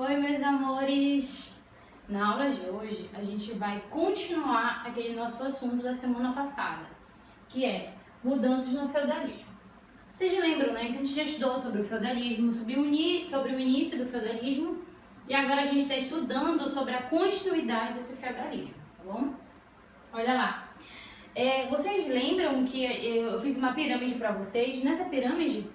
Oi, meus amores! Na aula de hoje, a gente vai continuar aquele nosso assunto da semana passada, que é mudanças no feudalismo. Vocês lembram, né, que a gente já estudou sobre o feudalismo, sobre o início do feudalismo, e agora a gente está estudando sobre a continuidade desse feudalismo, tá bom? Olha lá. Vocês lembram que eu fiz uma pirâmide para vocês? Nessa pirâmide,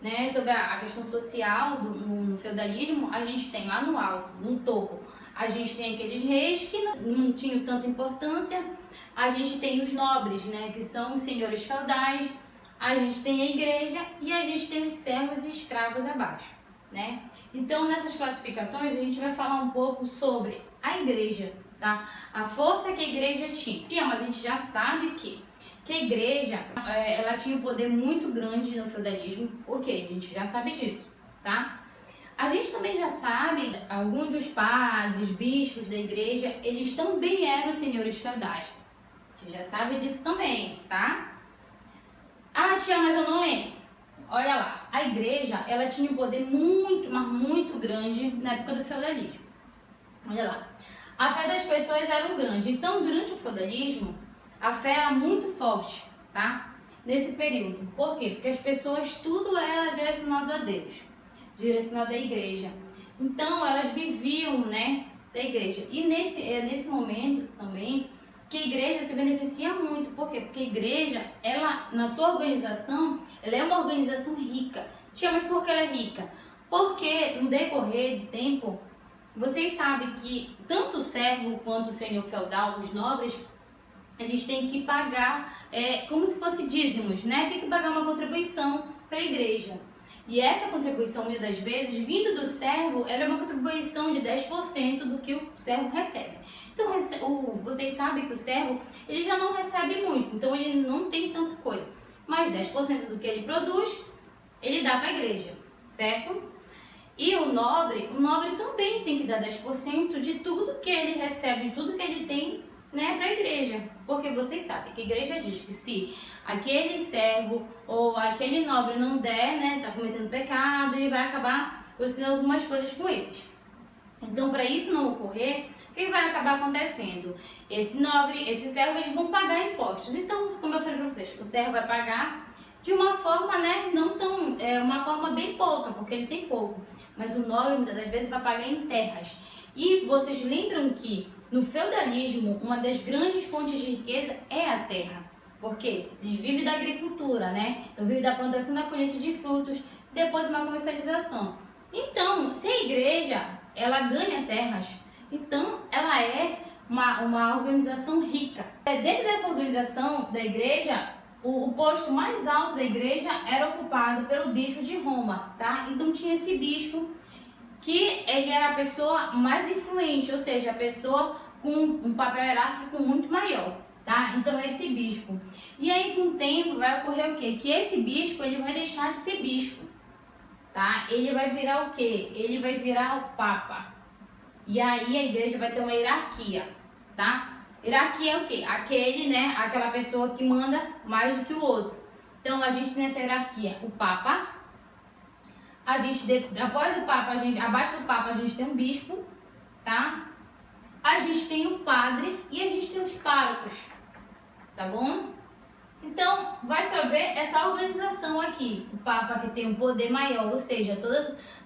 né, sobre a questão social no feudalismo, a gente tem lá no alto, no topo, a gente tem aqueles reis que não tinham tanta importância, a gente tem os nobres, né, que são os senhores feudais, a gente tem a igreja e a gente tem os servos e escravos abaixo, né? Então, nessas classificações, a gente vai falar um pouco sobre a igreja, tá? A força que a igreja tinha, mas a gente já sabe que a igreja, ela tinha um poder muito grande no feudalismo, ok, a gente já sabe disso, tá? A gente também já sabe, alguns dos padres, bispos da igreja, eles também eram senhores feudais. A gente já sabe disso também, tá? Ah, tia, mas eu não lembro. Olha lá, a igreja, ela tinha um poder muito, mas muito grande na época do feudalismo. Olha lá, a fé das pessoas era grande, então durante o feudalismo, a fé era muito forte, tá? Nesse período. Por quê? Porque as pessoas, tudo era direcionado a Deus, direcionado à igreja. Então, elas viviam, né, da igreja. E nesse momento também, que a igreja se beneficia muito. Por quê? Porque a igreja, ela, na sua organização, ela é uma organização rica. Tia, mas por que ela é rica? Porque no decorrer do tempo, vocês sabem que tanto o servo quanto o senhor feudal, os nobres, eles têm que pagar, como se fosse dízimos, né? Tem que pagar uma contribuição para a igreja. E essa contribuição, muitas das vezes, vindo do servo, ela é uma contribuição de 10% do que o servo recebe. Então, vocês sabem que o servo, ele já não recebe muito, então ele não tem tanta coisa. Mas 10% do que ele produz, ele dá para a igreja, certo? E o nobre também tem que dar 10% de tudo que ele recebe, de tudo que ele tem, né, para a igreja, porque vocês sabem que a igreja diz que se aquele servo ou aquele nobre não der, né, tá cometendo pecado e vai acabar acontecendo algumas coisas com eles. Então, para isso não ocorrer, o que vai acabar acontecendo? Esse nobre, esse servo, eles vão pagar impostos. Então, como eu falei para vocês, o servo vai pagar de uma forma, né, não tão, uma forma bem pouca, porque ele tem pouco, mas o nobre muitas das vezes vai pagar em terras. E vocês lembram que no feudalismo, uma das grandes fontes de riqueza é a terra. Por quê? Eles vivem da agricultura, né? Então, vivem da plantação e da colheita de frutos, depois uma comercialização. Então, se a igreja, ela ganha terras, então ela é uma organização rica. Dentro dessa organização da igreja, o posto mais alto da igreja era ocupado pelo bispo de Roma, tá? Então, tinha esse bispo que ele era a pessoa mais influente, ou seja, a pessoa com um papel hierárquico muito maior, tá? Então, é esse bispo. E aí, com o tempo, vai ocorrer o quê? Que esse bispo, ele vai deixar de ser bispo, tá? Ele vai virar o quê? Ele vai virar o papa. E aí, a igreja vai ter uma hierarquia, tá? Hierarquia é o quê? Aquela pessoa que manda mais do que o outro. Então, a gente tem essa hierarquia, o papa. Após o papa, abaixo do papa, a gente tem um bispo, tá? A gente tem o padre e a gente tem os párocos, tá bom? Então, vai saber essa organização aqui. O papa que tem um poder maior, ou seja,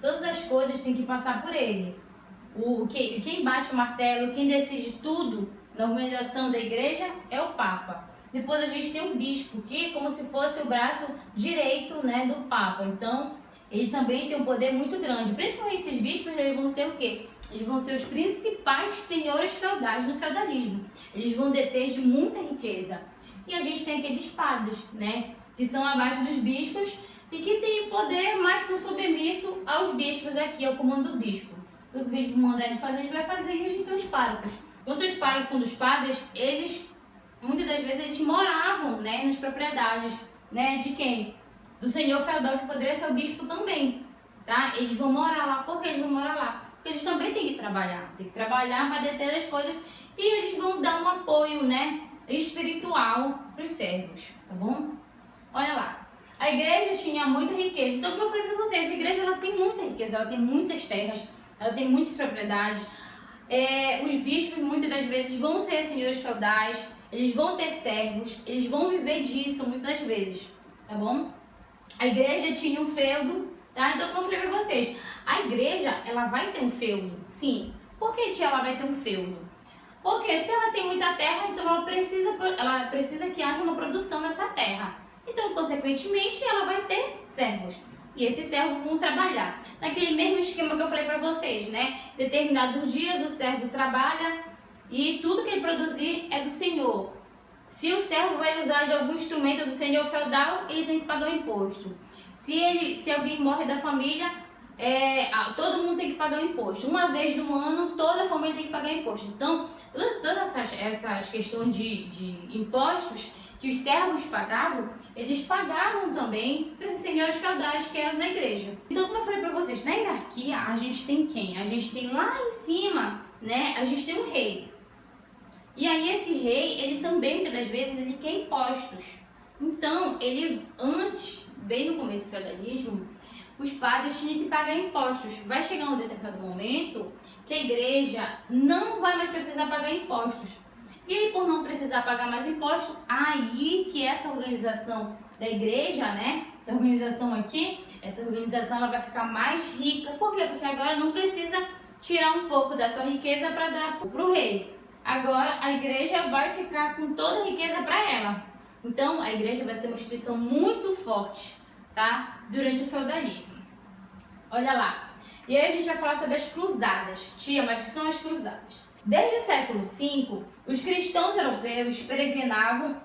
todas as coisas têm que passar por ele. Quem bate o martelo, quem decide tudo na organização da igreja é o papa. Depois a gente tem o bispo, que é como se fosse o braço direito, né, do papa. Então, ele também tem um poder muito grande. Principalmente esses bispos, eles vão ser o quê? Eles vão ser os principais senhores feudais no feudalismo. Eles vão deter de muita riqueza. E a gente tem aqueles padres, né? Que são abaixo dos bispos e que têm poder, mas são submissos aos bispos aqui, ao comando do bispo. O que o bispo manda ele fazer, ele vai fazer, e a gente tem os párocos. Quanto os párocos, quando os padres, eles, muitas das vezes, eles moravam, né, nas propriedades, né, de quem? Do senhor feudal, que poderia ser o bispo também, tá? Eles vão morar lá. Por que eles vão morar lá? Porque eles também têm que trabalhar para deter as coisas, e eles vão dar um apoio, né, espiritual para os servos, tá bom? Olha lá, a igreja tinha muita riqueza. Então, como eu falei para vocês, a igreja, ela tem muita riqueza, ela tem muitas terras, ela tem muitas propriedades. Os bispos muitas das vezes vão ser senhores feudais, eles vão ter servos, eles vão viver disso muitas das vezes, tá bom? A igreja tinha um feudo, tá? Então, como eu falei pra vocês, a igreja, ela vai ter um feudo, sim. Por que, tia, ela vai ter um feudo? Porque se ela tem muita terra, então ela precisa que haja uma produção nessa terra. Então, consequentemente, ela vai ter servos. E esses servos vão trabalhar. Naquele mesmo esquema que eu falei pra vocês, né? Determinados dias o servo trabalha e tudo que ele produzir é do Senhor. Se o servo vai usar de algum instrumento do senhor feudal, ele tem que pagar o imposto. Se alguém morre da família, todo mundo tem que pagar o imposto. Uma vez no ano, toda a família tem que pagar o imposto. Então, todas essas questões de impostos que os servos pagavam, eles pagavam também para esses senhores feudais que eram da igreja. Então, como eu falei para vocês, na hierarquia a gente tem quem? A gente tem lá em cima, né? A gente tem um rei. E aí esse rei, ele também, muitas das vezes, ele quer impostos. Então, ele antes, bem no começo do feudalismo, os padres tinham que pagar impostos. Vai chegar um determinado momento que a igreja não vai mais precisar pagar impostos. E aí, por não precisar pagar mais impostos, aí que essa organização da igreja, né, essa organização aqui, essa organização ela vai ficar mais rica. Por quê? Porque agora não precisa tirar um pouco da sua riqueza para dar para o rei. Agora a igreja vai ficar com toda a riqueza para ela. Então a igreja vai ser uma instituição muito forte, tá? Durante o feudalismo. Olha lá. E aí a gente vai falar sobre as cruzadas. Tia, mas o que são as cruzadas? Desde o século V, os cristãos europeus peregrinavam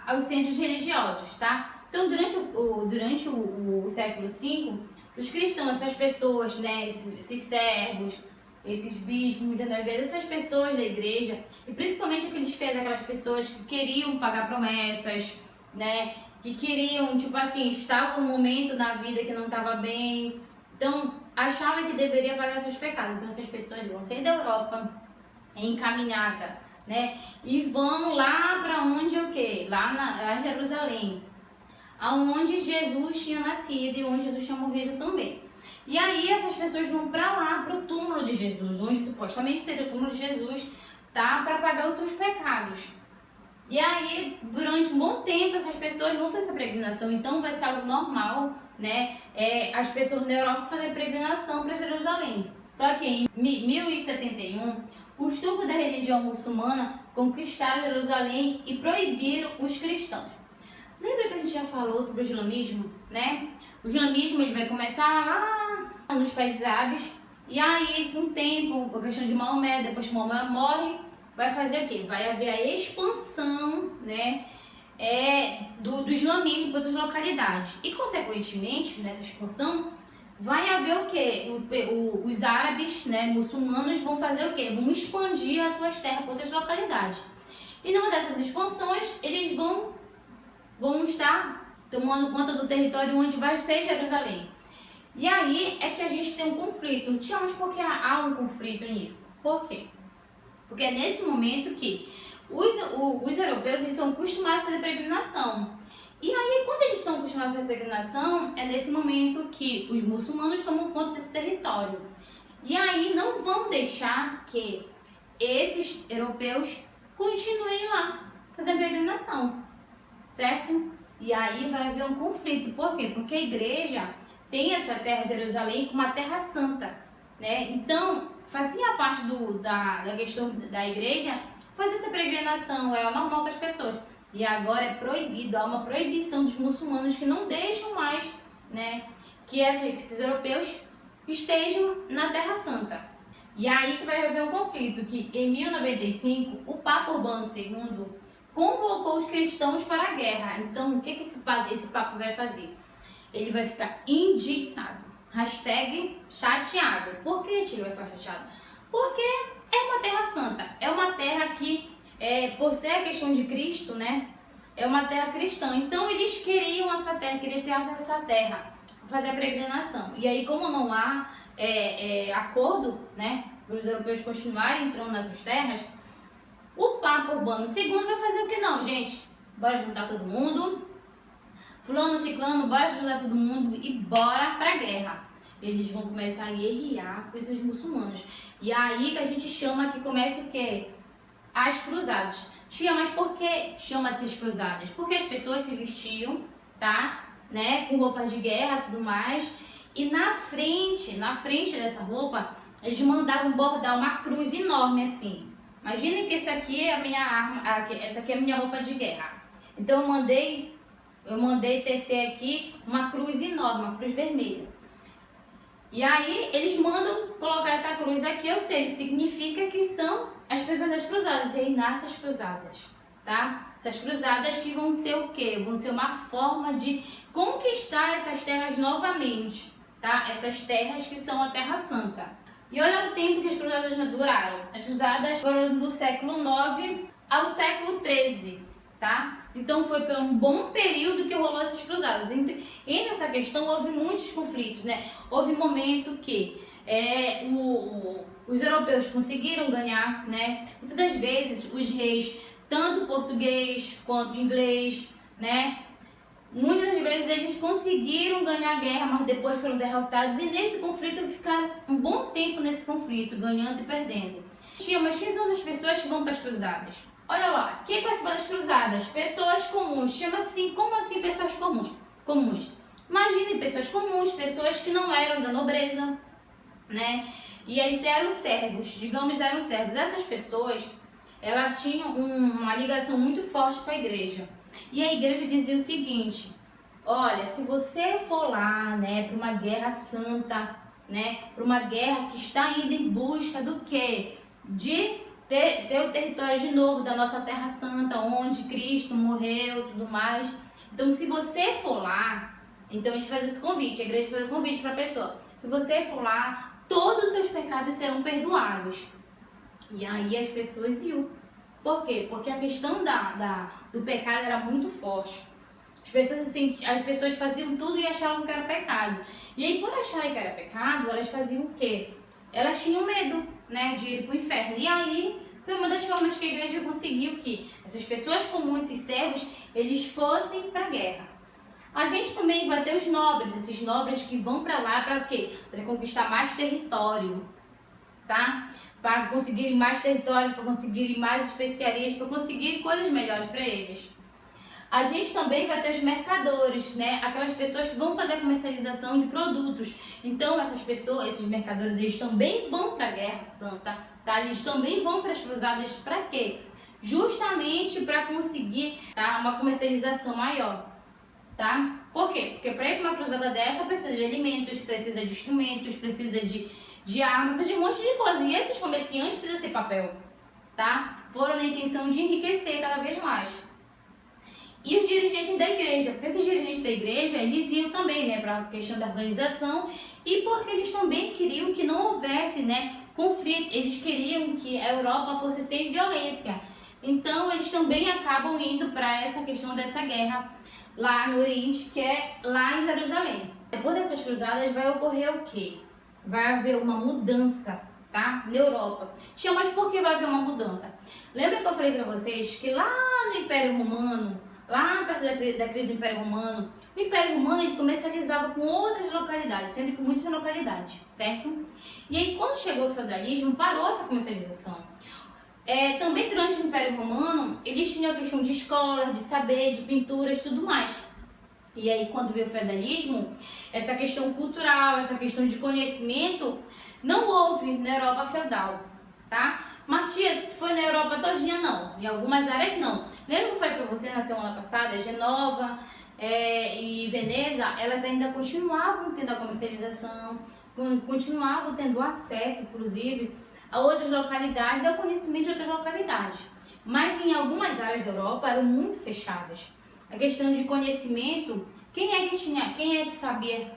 aos centros religiosos, tá? Então durante o século V, os cristãos, essas pessoas, né, esses servos, esses bispos, muitas das vezes, essas pessoas da igreja, e principalmente aquelas pessoas que queriam pagar promessas, né, que queriam, tipo assim, estavam num momento na vida que não estava bem, então achavam que deveria pagar seus pecados. Então essas pessoas vão sair da Europa encaminhada, né, e vão lá para onde o quê? Lá em Jerusalém, aonde Jesus tinha nascido e onde Jesus tinha morrido também. E aí essas pessoas vão para lá, para o túmulo de Jesus, onde supostamente seria o túmulo de Jesus, tá? Para pagar os seus pecados. E aí, durante um bom tempo, essas pessoas vão fazer essa peregrinação. Então vai ser algo normal, né? As pessoas na Europa fazem peregrinação para Jerusalém. Só que em 1071, os turcos da religião muçulmana conquistaram Jerusalém e proibiram os cristãos. Lembra que a gente já falou sobre o islamismo, né? O islamismo ele vai começar lá nos países árabes, e aí com o tempo, por questão de Maomé, depois que Maomé morre, vai fazer o quê? Vai haver a expansão, né, do islamismo para outras localidades. E consequentemente, nessa expansão, vai haver o quê? Os árabes, né, muçulmanos vão fazer o quê? Vão expandir as suas terras para outras localidades. E numa dessas expansões, eles vão estar tomando conta do território onde vai ser Jerusalém. E aí é que a gente tem um conflito. Tia, mas por que há um conflito nisso? Por quê? Porque é nesse momento que os europeus eles são acostumados a fazer peregrinação. E aí, quando eles estão acostumados a fazer peregrinação, é nesse momento que os muçulmanos tomam conta desse território. E aí não vão deixar que esses europeus continuem lá fazendo peregrinação, certo? E aí vai haver um conflito. Por quê? Porque a igreja tem essa terra de Jerusalém como uma terra santa, né? Então, fazia parte da questão da igreja fazer essa peregrinação, era normal para as pessoas. E agora é proibido, há uma proibição dos muçulmanos que não deixam mais, né, que esses europeus estejam na Terra Santa. E aí que vai haver um conflito, que em 1095, o Papa Urbano II convocou os cristãos para a guerra. Então, o que esse Papa vai fazer? Ele vai ficar indignado. Hashtag chateado. Por que, tio, vai ficar chateado? Porque é uma terra santa. É uma terra que, por ser a questão de Cristo, né? É uma terra cristã. Então, eles queriam essa terra, queriam ter essa terra, fazer a peregrinação. E aí, como não há acordo, né? Para os europeus continuarem entrando nessas terras, o Papa Urbano II vai fazer o que não, gente? Bora juntar todo mundo. Fulano, ciclano, bora juntar todo mundo e bora pra guerra. eles vão começar a guerrear com esses muçulmanos. E aí que a gente chama, que começa o quê? As cruzadas. Tia, mas por que chama-se as cruzadas? Porque as pessoas se vestiam, tá? Né? Com roupas de guerra e tudo mais. E na frente dessa roupa, eles mandavam bordar uma cruz enorme assim. Imaginem que esse aqui é a minha arma, essa aqui é a minha roupa de guerra. Então eu mandei tecer aqui uma cruz enorme, uma cruz vermelha. E aí eles mandam colocar essa cruz aqui, ou seja, significa que são as pessoas das cruzadas. E aí nascem as cruzadas, tá? Essas cruzadas que vão ser o quê? Vão ser uma forma de conquistar essas terras novamente, tá? Essas terras que são a Terra Santa. E olha o tempo que as cruzadas duraram. As cruzadas foram do século IX ao século XIII, tá? Então foi por um bom período que rolou essas cruzadas. E nessa questão houve muitos conflitos, né? Houve um momento que os europeus conseguiram ganhar, né? Muitas das vezes os reis, tanto português quanto inglês, né? Muitas das vezes eles conseguiram ganhar a guerra, mas depois foram derrotados e nesse conflito ficaram um bom tempo nesse conflito, ganhando e perdendo. Tia, mas quem são as pessoas que vão para as cruzadas? Olha lá, quem participou das cruzadas? Pessoas comuns. Chama assim, como assim pessoas comuns? Imagine pessoas comuns, pessoas que não eram da nobreza, né? E aí eram servos, digamos, eram servos. Essas pessoas, elas tinham uma ligação muito forte com a igreja. E a igreja dizia o seguinte: olha, se você for lá, né, para uma guerra santa, né, para uma guerra que está indo em busca do quê? De ter o território de novo da nossa Terra Santa, onde Cristo morreu e tudo mais. Então, se você for lá, então a gente faz esse convite, a igreja faz o convite para a pessoa. Se você for lá, todos os seus pecados serão perdoados. E aí as pessoas iam. Por quê? Porque a questão do pecado era muito forte. As pessoas faziam tudo e achavam que era pecado. E aí, por acharem que era pecado, elas faziam o quê? Elas tinham medo, né, de ir para o inferno. E aí, foi uma das formas que a igreja conseguiu que essas pessoas comuns e servos, eles fossem para a guerra. A gente também vai ter os nobres, esses nobres que vão para lá para quê? Para conquistar mais território, tá? Para conseguirem mais território, para conseguirem mais especiarias, para conseguirem coisas melhores para eles. A gente também vai ter os mercadores, né? Aquelas pessoas que vão fazer a comercialização de produtos. Então, essas pessoas, esses mercadores, eles também vão para a Guerra Santa, tá? Eles também vão para as cruzadas para quê? Justamente para conseguir, tá, uma comercialização maior, tá? Por quê? Porque para ir para uma cruzada dessa precisa de alimentos, precisa de instrumentos, precisa de armas, de um monte de coisa. E esses comerciantes precisam ser papel, tá? Foram na intenção de enriquecer cada vez mais. E os dirigentes da igreja, porque esses dirigentes da igreja, eles iam também, né, para a questão da organização e porque eles também queriam que não houvesse, né, conflito, eles queriam que a Europa fosse sem violência. Então, eles também acabam indo para essa questão dessa guerra lá no Oriente, que é lá em Jerusalém. Depois dessas cruzadas vai ocorrer o quê? Vai haver uma mudança, tá? Na Europa. Tia, mas por que vai haver uma mudança? Lembra que eu falei para vocês que lá no Império Romano, lá perto da crise do Império Romano, o Império Romano ele comercializava com outras localidades, sempre com muitas localidades, certo? E aí, quando chegou o feudalismo, parou essa comercialização. Também durante o Império Romano, eles tinham a questão de escolas, de saber, de pinturas e tudo mais. E aí, quando veio o feudalismo, essa questão cultural, essa questão de conhecimento, não houve na Europa feudal, tá? Mas, tia, foi na Europa todinha? Não. Em algumas áreas, não. Lembra que eu falei para você na semana passada, Genova e Veneza, elas ainda continuavam tendo a comercialização, continuavam tendo acesso, inclusive, a outras localidades, ao conhecimento de outras localidades. Mas em algumas áreas da Europa eram muito fechadas. A questão de conhecimento, quem é que sabia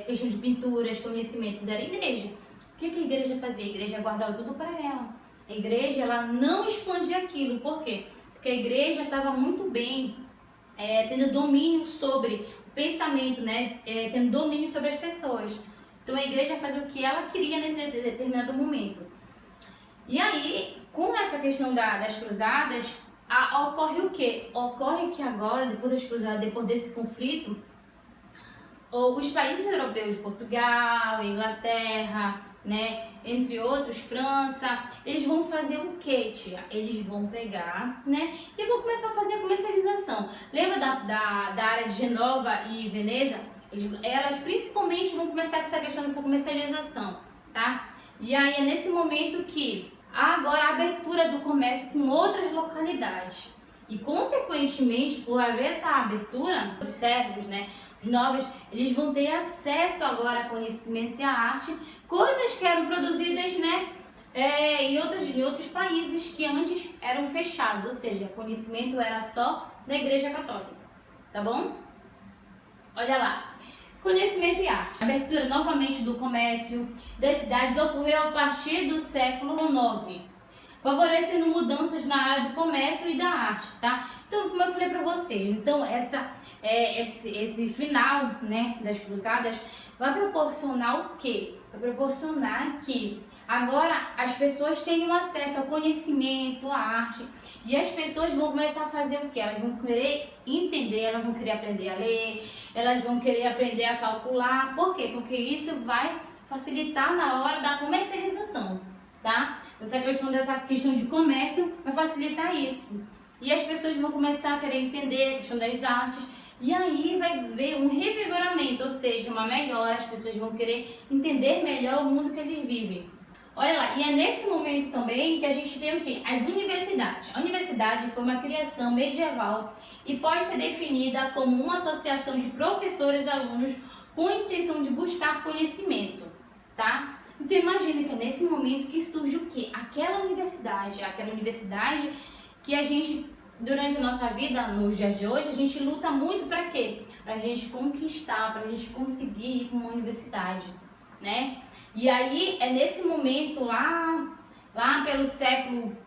questão de pinturas, conhecimentos? Era a igreja. O que a igreja fazia? A igreja guardava tudo para ela. A igreja, ela não expandia aquilo. Por quê? Porque a igreja estava muito bem, tendo domínio sobre o pensamento, né? Tendo domínio sobre as pessoas. Então a igreja fazia o que ela queria nesse determinado momento. E aí, com essa questão das cruzadas, ocorre o quê? Ocorre que agora, depois das cruzadas, depois desse conflito, os países europeus, Portugal, Inglaterra, né, entre outros, França, eles vão fazer o quê, tia? Eles vão pegar, né, e vão começar a fazer a comercialização. Lembra da área de Genova e Veneza? Elas principalmente vão começar com essa questão dessa comercialização, tá? E aí é nesse momento que há agora a abertura do comércio com outras localidades. E consequentemente, por haver essa abertura, os servos, né, os nobres, eles vão ter acesso agora a conhecimento e a arte, coisas que eram produzidas, né, em outros países que antes eram fechados, ou seja, conhecimento era só da Igreja Católica, tá bom? Olha lá, conhecimento e arte. A abertura novamente do comércio das cidades ocorreu a partir do século IX, favorecendo mudanças na área do comércio e da arte, tá? Então, como eu falei para vocês, então esse final, né, das cruzadas vai proporcionar o quê? Vai proporcionar que agora as pessoas tenham acesso ao conhecimento, à arte, e as pessoas vão começar a fazer o quê? Elas vão querer entender, elas vão querer aprender a ler, elas vão querer aprender a calcular. Por quê? Porque isso vai facilitar na hora da comercialização, tá? Dessa questão de comércio vai facilitar isso. E as pessoas vão começar a querer entender a questão das artes. E aí vai haver um revigoramento, ou seja, uma melhora. As pessoas vão querer entender melhor o mundo que eles vivem. Olha lá, e é nesse momento também que a gente tem o quê? As universidades. A universidade foi uma criação medieval e pode ser definida como uma associação de professores e alunos com a intenção de buscar conhecimento, tá? Então imagina que é nesse momento que surge o quê? Aquela universidade que a gente, durante a nossa vida, no dia de hoje, a gente luta muito para quê? Para a gente conquistar, para a gente conseguir ir para uma universidade, né? E aí é nesse momento lá pelo século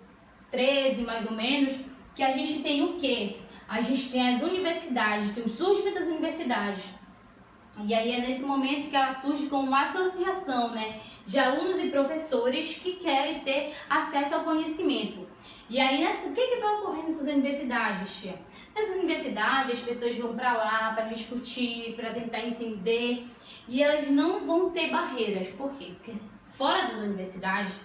XIII, mais ou menos, que a gente tem o quê? A gente tem as universidades, tem o surgimento das universidades. E aí é nesse momento que ela surge como uma associação, né, de alunos e professores que querem ter acesso ao conhecimento. E aí, o que vai ocorrer nessas universidades, tia? Nessas universidades, as pessoas vão para lá para discutir, para tentar entender, e elas não vão ter barreiras. Por quê? Porque fora das universidades,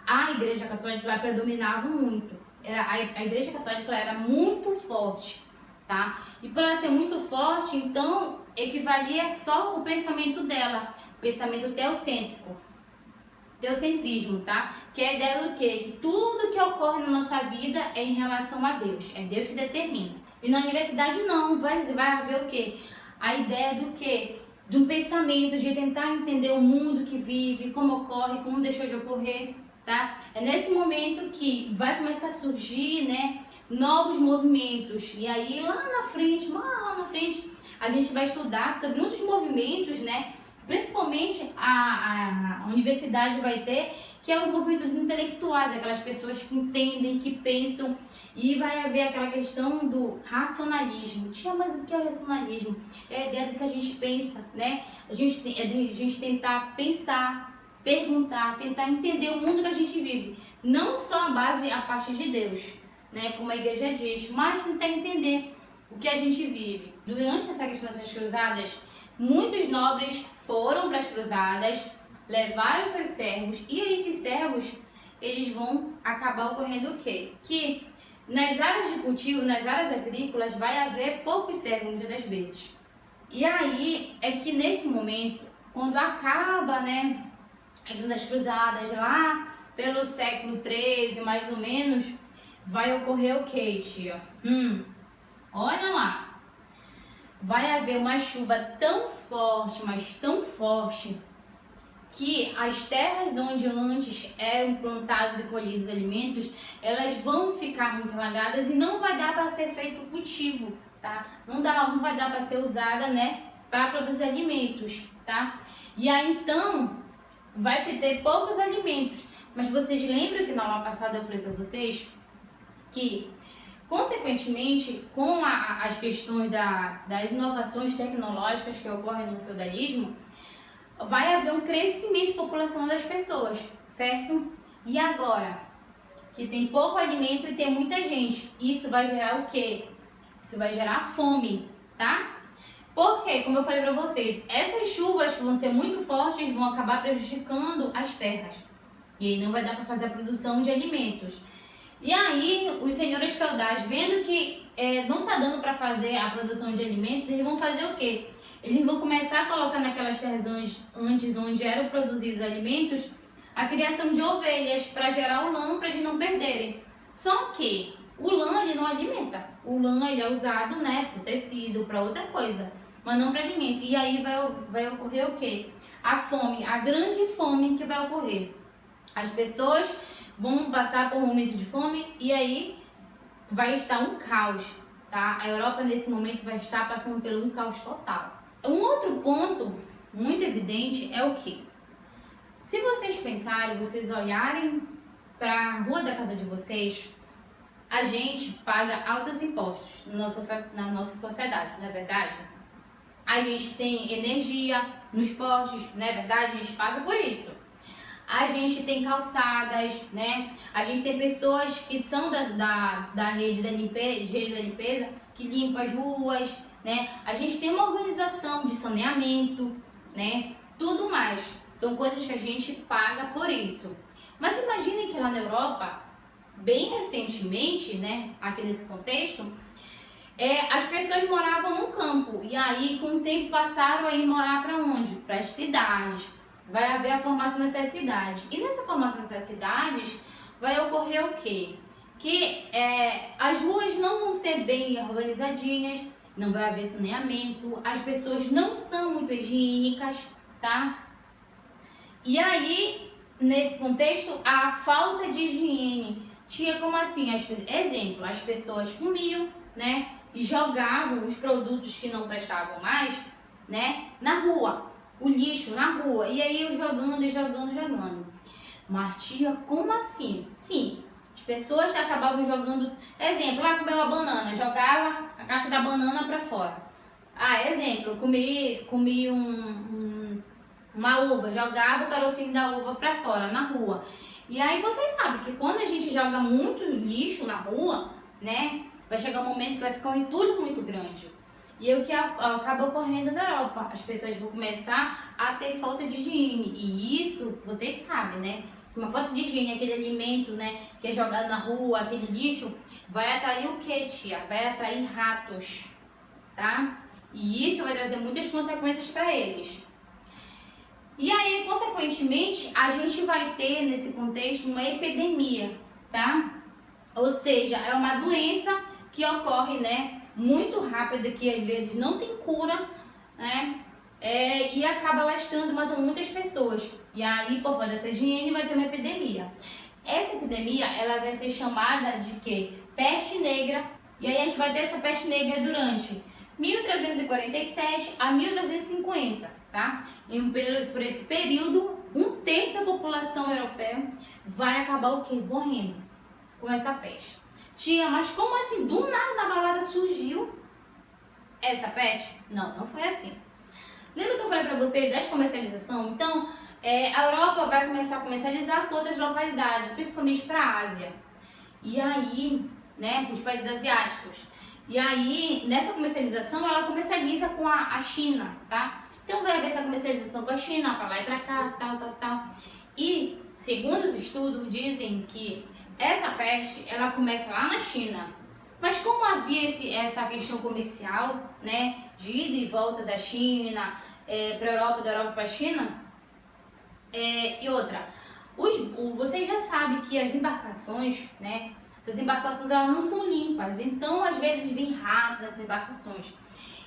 a Igreja Católica ela predominava muito. A Igreja Católica era muito forte, tá? E por ela ser muito forte, então, equivalia só o pensamento dela, o pensamento teocentrismo, tá? Que é a ideia do quê? Que tudo que ocorre na nossa vida é em relação a Deus, é Deus que determina. E na universidade não, vai haver o quê? A ideia do quê? De um pensamento, de tentar entender o mundo que vive, como ocorre, como deixou de ocorrer, tá? É nesse momento que vai começar a surgir, né, novos movimentos. E aí lá na frente, a gente vai estudar sobre um dos movimentos, né, principalmente a universidade vai ter, que é o movimento dos intelectuais, aquelas pessoas que entendem, que pensam, e vai haver aquela questão do racionalismo. Tia, mas o que é o racionalismo? É a ideia do que a gente pensa, né? A gente tentar pensar, perguntar, tentar entender o mundo que a gente vive. Não só a partir de Deus, né? Como a igreja diz, mas tentar entender o que a gente vive. Durante essa questão dessas cruzadas, muitos nobres foram para as cruzadas, levaram seus servos, e esses servos, eles vão acabar ocorrendo o quê? Que nas áreas de cultivo, nas áreas agrícolas, vai haver poucos servos muitas das vezes. E aí é que nesse momento, quando acaba, né, a questão das cruzadas lá pelo século XIII, mais ou menos, vai ocorrer o quê, tia? Olha lá, vai haver uma chuva tão forte, mas tão forte, que as terras onde antes eram plantados e colhidos alimentos, elas vão ficar muito alagadas e não vai dar para ser feito cultivo, tá? Não vai dar para ser usada, né, para produzir alimentos, tá? E aí então vai se ter poucos alimentos. Mas vocês lembram que na aula passada eu falei para vocês que, consequentemente, com as questões das inovações tecnológicas que ocorrem no feudalismo, vai haver um crescimento populacional das pessoas, certo? E agora, que tem pouco alimento e tem muita gente, isso vai gerar o quê? Isso vai gerar fome, tá? Porque, como eu falei para vocês, essas chuvas que vão ser muito fortes vão acabar prejudicando as terras. E aí não vai dar para fazer a produção de alimentos. E aí, os senhores feudais, vendo que não está dando para fazer a produção de alimentos, eles vão fazer o quê? Eles vão começar a colocar naquelas terras antes onde eram produzidos alimentos, a criação de ovelhas para gerar o lã para eles não perderem. Só que o lã ele não alimenta. O lã ele é usado, né, para tecido, para outra coisa, mas não para alimento. E aí vai ocorrer o quê? A fome, a grande fome que vai ocorrer. As pessoas vão passar por um momento de fome e aí vai estar um caos, tá? A Europa nesse momento vai estar passando por um caos total. Um outro ponto muito evidente é o que? Se vocês pensarem, vocês olharem para a rua da casa de vocês, a gente paga altos impostos na nossa sociedade, não é verdade? A gente tem energia nos postos, não é verdade? A gente paga por isso. A gente tem calçadas, né? A gente tem pessoas que são da rede da limpeza, que limpam as ruas, né? A gente tem uma organização de saneamento, né? Tudo mais. São coisas que a gente paga por isso. Mas imaginem que lá na Europa, bem recentemente, né? Aqui nesse contexto, as pessoas moravam no campo. E aí, com o tempo, passaram a ir morar para onde? Para as cidades. Vai haver a formação dessas cidades. E nessa formação dessas cidades, vai ocorrer o quê? Que as ruas não vão ser bem organizadinhas, não vai haver saneamento, as pessoas não são muito higiênicas, tá? E aí, nesse contexto, a falta de higiene tinha como assim? Exemplo, as pessoas comiam, né? E jogavam os produtos que não prestavam mais, né? Na rua. O lixo na rua, e aí eu jogando. Martia, como assim? Sim, as pessoas acabavam jogando, exemplo, lá comeu uma banana, jogava a casca da banana para fora. Exemplo, comi uma uva, jogava o carocinho da uva para fora, na rua. E aí vocês sabem que quando a gente joga muito lixo na rua, né, vai chegar um momento que vai ficar um entulho muito grande. E é o que acaba ocorrendo na Europa. As pessoas vão começar a ter falta de higiene. E isso, vocês sabem, né? Uma falta de higiene, aquele alimento, né, que é jogado na rua, aquele lixo, vai atrair o quê, tia? Vai atrair ratos, tá? E isso vai trazer muitas consequências para eles. E aí, consequentemente, a gente vai ter, nesse contexto, uma epidemia, tá? Ou seja, é uma doença que ocorre, né, muito rápida, que às vezes não tem cura, né? E acaba lastrando, matando muitas pessoas. E aí, por falta dessa higiene, vai ter uma epidemia. Essa epidemia, ela vai ser chamada de quê? Peste negra. E aí a gente vai ter essa peste negra durante 1347 a 1350, tá? E por esse período, um terço da população europeia vai acabar o quê? Morrendo com essa peste. Tia, mas como assim? Do nada na balada surgiu essa peste? Não foi assim. Lembra que eu falei pra vocês da comercialização? Então, a Europa vai começar a comercializar com outras localidades, principalmente para a Ásia. E aí, né, para os países asiáticos. E aí, nessa comercialização, ela comercializa com a China, tá? Então, vai haver essa comercialização com a China, para lá e para cá, tal. E, segundo os estudos, dizem que essa peste, ela começa lá na China. Mas como havia essa questão comercial, né, de ida e volta da China para a Europa, da Europa para a China, e outra, vocês já sabem que as embarcações, né, essas embarcações elas não são limpas, então às vezes vem ratos nessas embarcações.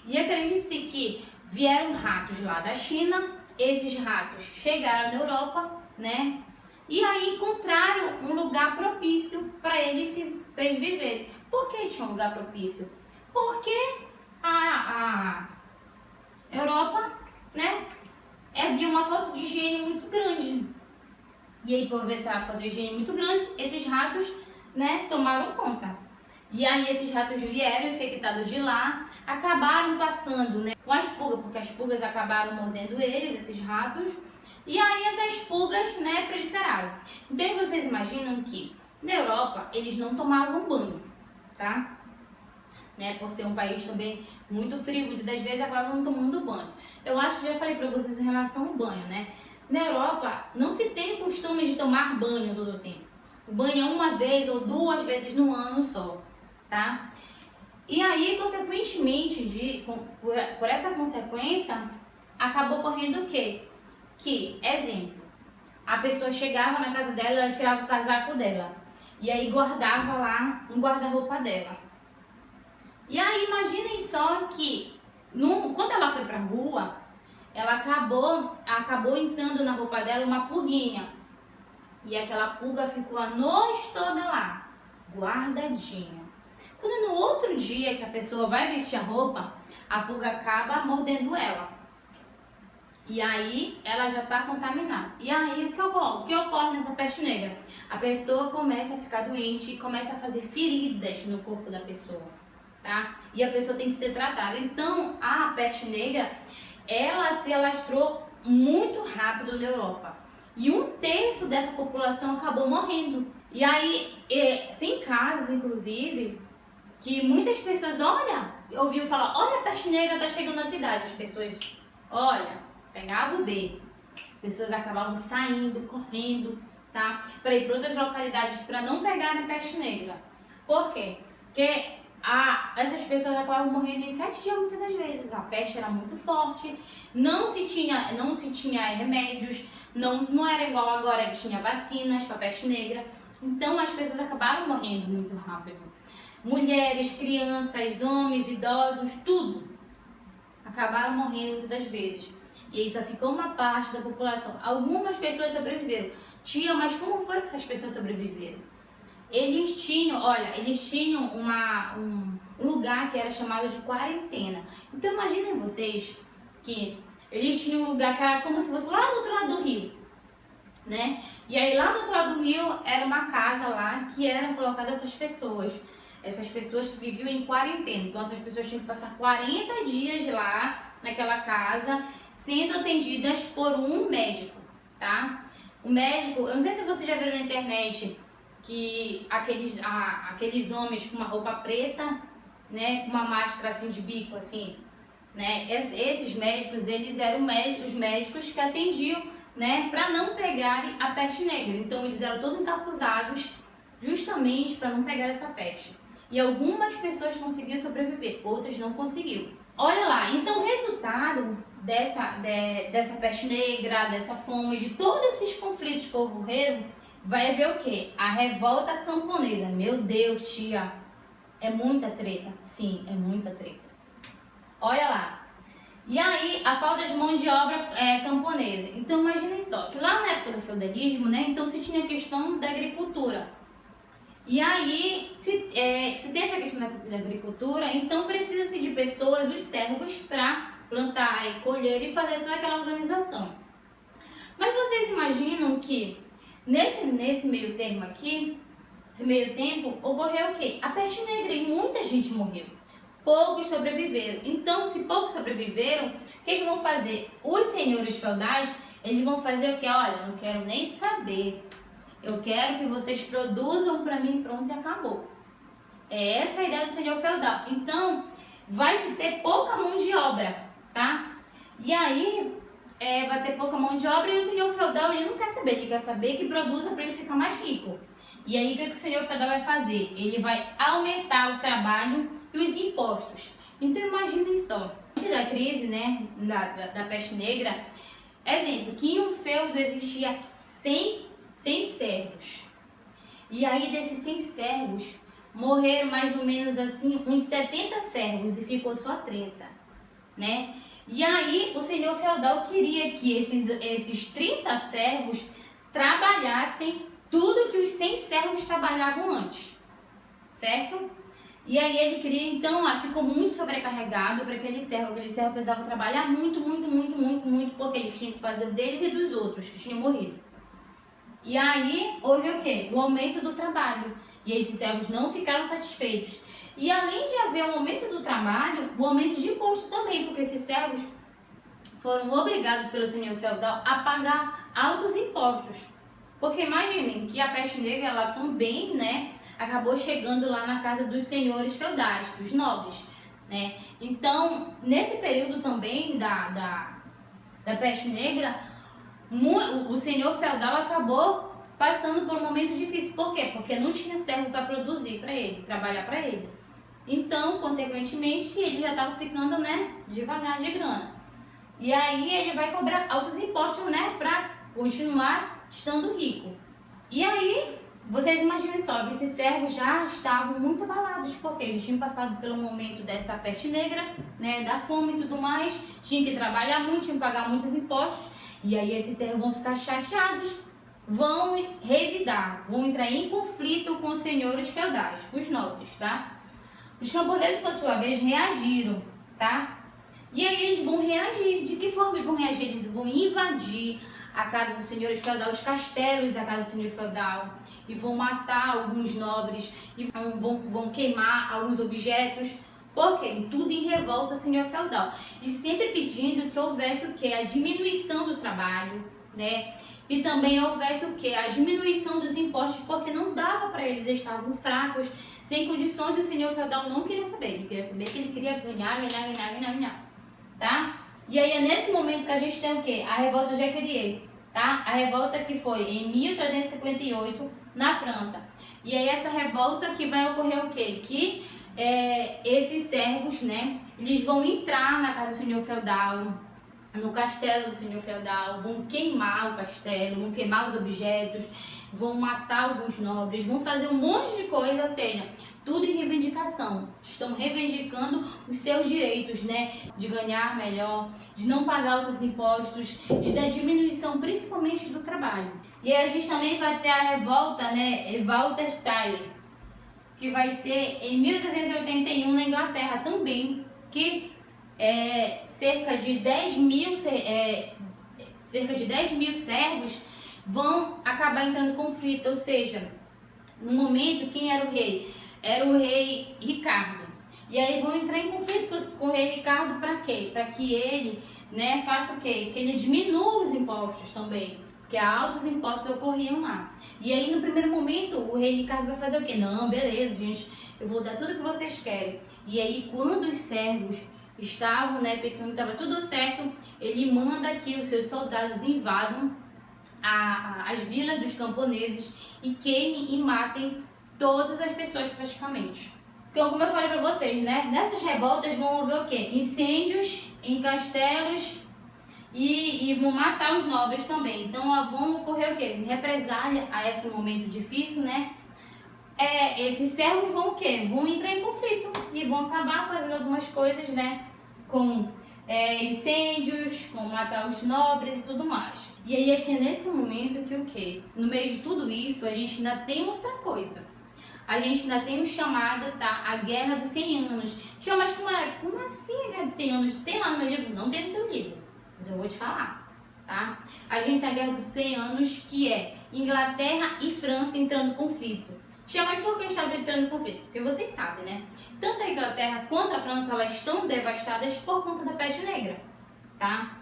E acredite-se que vieram ratos lá da China, esses ratos chegaram na Europa, né, e aí encontraram um lugar propício para eles viverem. Por que tinha um lugar propício? Porque a Europa, né, havia uma falta de higiene muito grande. E aí, por ver essa falta de higiene muito grande, esses ratos, né, tomaram conta. E aí esses ratos vieram infectados de lá, acabaram passando, né, com as pulgas, porque as pulgas acabaram mordendo eles, esses ratos. E aí essas pulgas, né, proliferaram. Então vocês imaginam que na Europa eles não tomavam banho, tá? né? Por ser um país também muito frio, muitas das vezes acabam tomando banho. Eu acho que já falei pra vocês em relação ao banho, né? Na Europa, não se tem costume de tomar banho todo o tempo. O banho é uma vez ou 2 vezes no ano só, tá? E aí, consequentemente, por essa consequência, acabou ocorrendo o quê? Que, exemplo, a pessoa chegava na casa dela, ela tirava o casaco dela e aí guardava lá no guarda-roupa dela. E aí, imaginem só que, quando ela foi pra rua, ela acabou entrando na roupa dela uma pulguinha. E aquela pulga ficou a noite toda lá, guardadinha. Quando no outro dia que a pessoa vai vestir a roupa, a pulga acaba mordendo ela. E aí ela já está contaminada. E aí o que ocorre nessa peste negra? A pessoa começa a ficar doente e começa a fazer feridas no corpo da pessoa, tá? E a pessoa tem que ser tratada. Então a peste negra, ela se alastrou muito rápido na Europa. E 1/3 dessa população acabou morrendo. E aí tem casos, inclusive, que muitas pessoas, ouviu falar, olha, a peste negra tá chegando na cidade. As pessoas, pegava o B. As pessoas acabavam saindo, correndo, tá? Para ir para outras localidades para não pegarem a peste negra. Por quê? Porque essas pessoas acabavam morrendo em 7 dias muitas das vezes. A peste era muito forte, não se tinha remédios, não era igual agora que tinha vacinas para peste negra. Então as pessoas acabaram morrendo muito rápido. Mulheres, crianças, homens, idosos, tudo acabaram morrendo muitas vezes. E aí só ficou uma parte da população. Algumas pessoas sobreviveram. Tia, mas como foi que essas pessoas sobreviveram? Eles tinham um lugar que era chamado de quarentena. Então imaginem vocês que eles tinham um lugar que era como se fosse lá do outro lado do rio, né? E aí lá do outro lado do rio era uma casa lá que eram colocadas essas pessoas que viviam em quarentena. Então essas pessoas tinham que passar 40 dias lá naquela casa, sendo atendidas por um médico, tá? O médico, eu não sei se você já viu na internet que aqueles homens com uma roupa preta, né, com uma máscara assim de bico, assim, né? Esses médicos, eles eram os médicos que atendiam, né, para não pegarem a peste negra. Então eles eram todos encapuzados justamente para não pegar essa peste. E algumas pessoas conseguiram sobreviver, outras não conseguiram. Olha lá, então o resultado dessa peste negra, dessa fome, de todos esses conflitos que ocorreram, vai haver o quê? A revolta camponesa. Meu Deus, tia, é muita treta. Sim, é muita treta. Olha lá. E aí, a falta de mão de obra camponesa. Então, imaginem só, que lá na época do feudalismo, né, então se tinha a questão da agricultura. E aí, se tem essa questão da agricultura, então precisa-se de pessoas, os servos, para plantar, colher e fazer toda aquela organização. Mas vocês imaginam que nesse meio termo aqui, esse meio tempo, ocorreu o quê? A peste negra e muita gente morreu. Poucos sobreviveram. Então, se poucos sobreviveram, o que vão fazer? Os senhores feudais, eles vão fazer o quê? Olha, não quero nem saber. Eu quero que vocês produzam para mim, pronto, e acabou. É essa a ideia do senhor feudal. Então, vai se ter pouca mão de obra, tá? E aí, vai ter pouca mão de obra e o senhor feudal, ele não quer saber. Ele quer saber que produza para ele ficar mais rico. E aí, o que o senhor feudal vai fazer? Ele vai aumentar o trabalho e os impostos. Então, imaginem só. Antes da crise, né, da peste negra, exemplo, que em um feudo existia 100 servos. E aí, desses 100 servos, morreram mais ou menos assim uns 70 servos e ficou só 30, né? E aí, o senhor feudal queria que esses 30 servos trabalhassem tudo que os 100 servos trabalhavam antes, certo? E aí ele queria, então, ficou muito sobrecarregado para aquele servo precisava trabalhar muito, porque eles tinham que fazer o deles e dos outros que tinham morrido. E aí houve o quê? O aumento do trabalho. E esses servos não ficaram satisfeitos. E além de haver um aumento do trabalho, o aumento de imposto também, porque esses servos foram obrigados pelo senhor feudal a pagar altos impostos. Porque imaginem que a peste negra, ela também, né, acabou chegando lá na casa dos senhores feudais, dos nobres, né? Então, nesse período também da peste negra, o senhor feudal acabou passando por um momento difícil. Por quê? Porque não tinha servo para produzir para ele, trabalhar para ele. Então, consequentemente, ele já estava ficando, né, devagar de grana. E aí ele vai cobrar altos impostos, né, para continuar estando rico. E aí, vocês imaginem só que esses servos já estavam muito abalados, porque eles tinham passado pelo momento dessa peste negra, né, da fome e tudo mais, tinham que trabalhar muito, tinham que pagar muitos impostos, e aí esses servos vão ficar chateados, vão revidar, vão entrar em conflito com os senhores feudais, os nobres, tá? Os camponeses, por sua vez, reagiram, tá? E aí eles vão reagir. De que forma eles vão reagir? Eles vão invadir a casa dos senhores feudais, os castelos da casa do senhor feudal, e vão matar alguns nobres, e vão queimar alguns objetos. Por quê? Tudo em revolta, senhor feudal. E sempre pedindo que houvesse o quê? A diminuição do trabalho, né? E também houvesse o quê? A diminuição dos impostos, porque não dava para eles, eles estavam fracos, sem condições, e o senhor feudal não queria saber. Ele queria saber que ele queria ganhar, tá? E aí é nesse momento que a gente tem o quê? A revolta de Jacquerie, tá? A revolta que foi em 1358 na França. E aí essa revolta que vai ocorrer o quê? Que esses servos, né, eles vão entrar na casa do senhor feudal, no castelo do senhor feudal, vão queimar o castelo, vão queimar os objetos, vão matar alguns nobres, vão fazer um monte de coisa, ou seja, tudo em reivindicação. Estão reivindicando os seus direitos, né? De ganhar melhor, de não pagar altos impostos, de dar diminuição principalmente do trabalho. E aí a gente também vai ter a revolta, né? Walter Tile, que vai ser em 1381 na Inglaterra também, que cerca de 10 mil servos vão acabar entrando em conflito, ou seja, no momento, quem era o rei? Era o rei Ricardo. E aí vão entrar em conflito com o rei Ricardo para quê? Para que ele, né, faça o quê? Que ele diminua os impostos também, porque altos impostos ocorriam lá. E aí no primeiro momento o rei Ricardo vai fazer o quê? Não, beleza, gente, eu vou dar tudo que vocês querem. E aí quando os servos estavam, né, pensando que estava tudo certo, ele manda que os seus soldados invadam as vilas dos camponeses e queimem e matem todas as pessoas praticamente. Então, como eu falei para vocês, né, nessas revoltas vão haver o quê? Incêndios em castelos e vão matar os nobres também. Então vão ocorrer o quê? Represália a esse momento difícil, né? Esses servos vão o quê? Vão entrar em conflito e vão acabar fazendo algumas coisas, né? Com incêndios, com matar os nobres e tudo mais. E aí é que é nesse momento que o quê? No meio de tudo isso, a gente ainda tem outra coisa. A gente ainda tem o chamado, tá? A Guerra dos 100 Anos. Tio, mas como assim a Guerra dos 100 Anos? Tem lá no meu livro? Não tem no teu livro, mas eu vou te falar, tá? A gente tem a Guerra dos 100 Anos, que é Inglaterra e França entrando em conflito. Tio, mas por que estavam entrando em conflito? Porque vocês sabem, né? Tanto a Inglaterra quanto a França, elas estão devastadas por conta da peste negra, tá?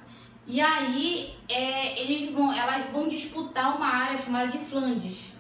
E aí, elas vão disputar uma área chamada de Flandres,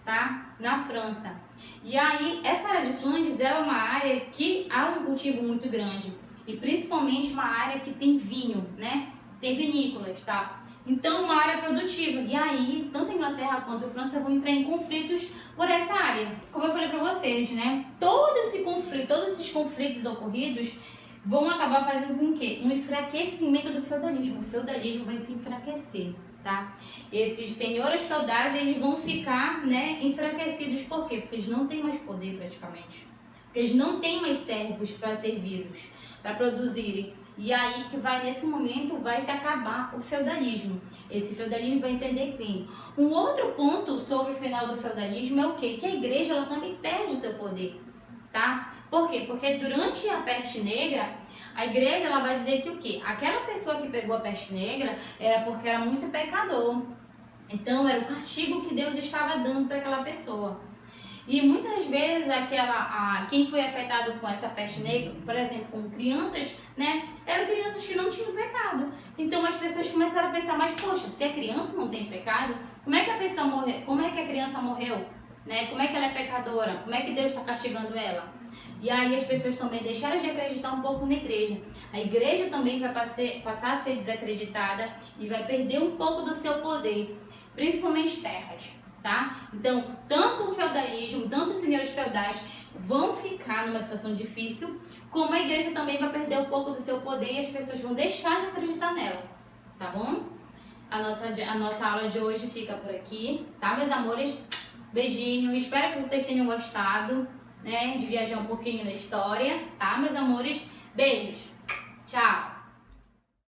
tá? Na França. E aí, essa área de Flandres é uma área que há um cultivo muito grande. E principalmente uma área que tem vinho, né? Tem vinícolas, tá? Então, uma área produtiva. E aí, tanto a Inglaterra quanto a França vão entrar em conflitos por essa área. Como eu falei pra vocês, né? Todo esse conflito, todos esses conflitos ocorridos vão acabar fazendo com que um enfraquecimento do feudalismo. O feudalismo vai se enfraquecer, tá? Esses senhores feudais, eles vão ficar, né, enfraquecidos. Por quê? Porque eles não têm mais poder praticamente. Porque eles não têm mais servos para servi-los, para produzirem. E aí que vai, nesse momento, vai se acabar o feudalismo. Esse feudalismo vai ter declínio. Um outro ponto sobre o final do feudalismo é o quê? Que a igreja, ela também perde o seu poder, tá? Por quê? Porque durante a peste negra, a igreja, ela vai dizer que o quê? Aquela pessoa que pegou a peste negra era porque era muito pecador. Então, era o castigo que Deus estava dando para aquela pessoa. E muitas vezes quem foi afetado com essa peste negra, por exemplo, com crianças, né, eram crianças que não tinham pecado. Então as pessoas começaram a pensar, mas poxa, se a criança não tem pecado, como é que a pessoa morreu? Como é que a criança morreu? né? Como é que ela é pecadora? Como é que Deus está castigando ela? E aí as pessoas também deixaram de acreditar um pouco na igreja. A igreja também vai passar a ser desacreditada e vai perder um pouco do seu poder, principalmente terras, tá? Então, tanto o feudalismo, tanto os senhores feudais vão ficar numa situação difícil, como a igreja também vai perder um pouco do seu poder e as pessoas vão deixar de acreditar nela, tá bom? A nossa aula de hoje fica por aqui, tá, meus amores? Beijinho, espero que vocês tenham gostado, né, de viajar um pouquinho na história, tá, meus amores? Beijos, tchau!